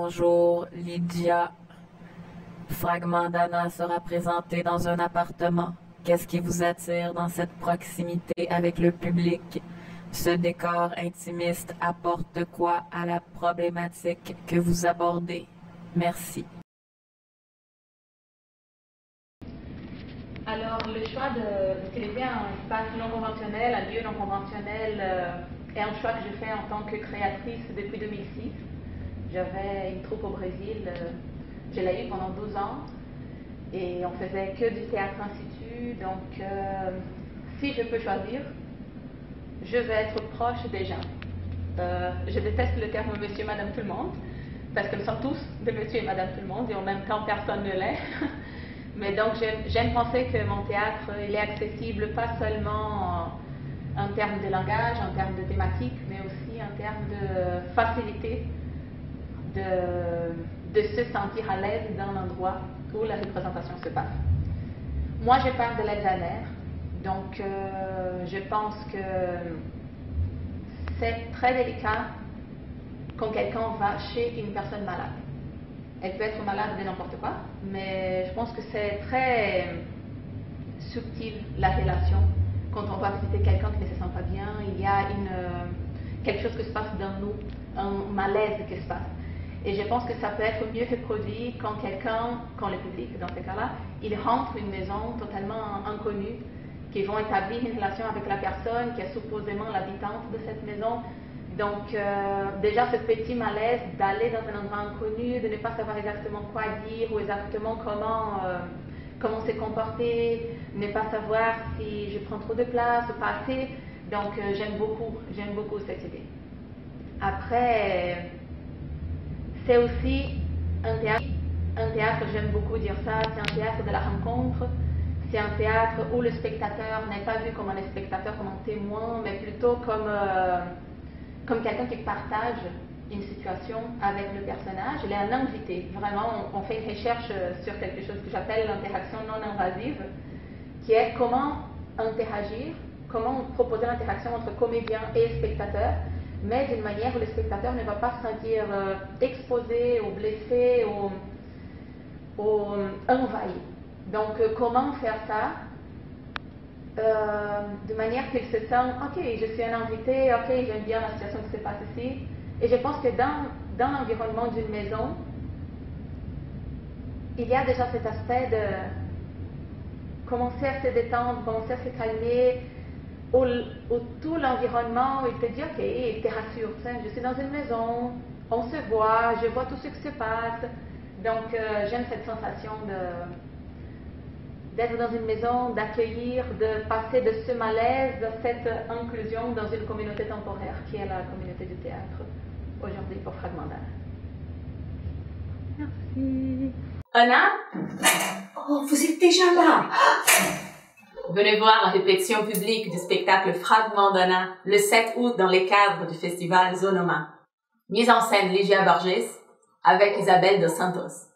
Bonjour, Lydia. Fragment d'Anna sera présenté dans un appartement. Qu'est-ce qui vous attire dans cette proximité avec le public? Ce décor intimiste apporte quoi à la problématique que vous abordez? Merci. Alors, le choix d'utiliser un espace non conventionnel, un lieu non conventionnel, est un choix que je fais en tant que créatrice depuis 2006. J'avais une troupe au Brésil, je l'ai eu pendant 12 ans, et on faisait que du théâtre institut. Donc, si je peux choisir, je vais être proche des gens. Je déteste le terme monsieur, madame, tout le monde, parce que nous sommes tous de monsieur et madame tout le monde, et en même temps, personne ne l'est. Mais donc, j'aime penser que mon théâtre, il est accessible pas seulement en termes de langage, en termes de thématique, mais aussi en termes de facilité de se sentir à l'aise dans l'endroit où la représentation se passe. Moi, je pars de l'Alzheimer, donc je pense que c'est très délicat quand quelqu'un va chez une personne malade. Elle peut être malade de n'importe quoi, mais je pense que c'est très subtil la relation. Quand on va visiter quelqu'un qui ne se sent pas bien, il y a quelque chose qui se passe dans nous, un malaise qui se passe. Et je pense que ça peut être mieux reproduit quand le public, dans ce cas-là, il rentre une maison totalement inconnue, qui vont établir une relation avec la personne qui est supposément l'habitante de cette maison. Donc, déjà, ce petit malaise d'aller dans un endroit inconnu, de ne pas savoir exactement quoi dire ou exactement comment se comporter, ne pas savoir si je prends trop de place ou pas assez. Donc, j'aime beaucoup cette idée. Après, c'est aussi un théâtre, j'aime beaucoup dire ça, c'est un théâtre de la rencontre. C'est un théâtre où le spectateur n'est pas vu comme un spectateur, comme un témoin, mais plutôt comme quelqu'un qui partage une situation avec le personnage. Il est un invité. Vraiment, on fait une recherche sur quelque chose que j'appelle l'interaction non invasive, qui est comment interagir, comment proposer l'interaction entre comédien et spectateur, mais d'une manière où le spectateur ne va pas se sentir exposé ou blessé ou envahi. Donc, comment faire ça de manière qu'il se sent, ok, je suis un invité, ok, j'aime bien la situation qui se passe ici. Et je pense que dans l'environnement d'une maison, il y a déjà cet aspect de commencer à se détendre, commencer à se calmer, où tout l'environnement, il te dit, ok, il te rassure, je suis dans une maison, on se voit, je vois tout ce qui se passe. Donc, j'aime cette sensation d'être dans une maison, d'accueillir, de passer de ce malaise, de cette inclusion dans une communauté temporaire qui est la communauté du théâtre aujourd'hui pour Fragment d'Anna. Merci. Anna? Oh, vous êtes déjà là! Venez voir la répétition publique du spectacle Fragment d'Anna le 7 août dans les cadres du festival Zonoma. Mise en scène Ligia Borges avec Isabelle dos Santos.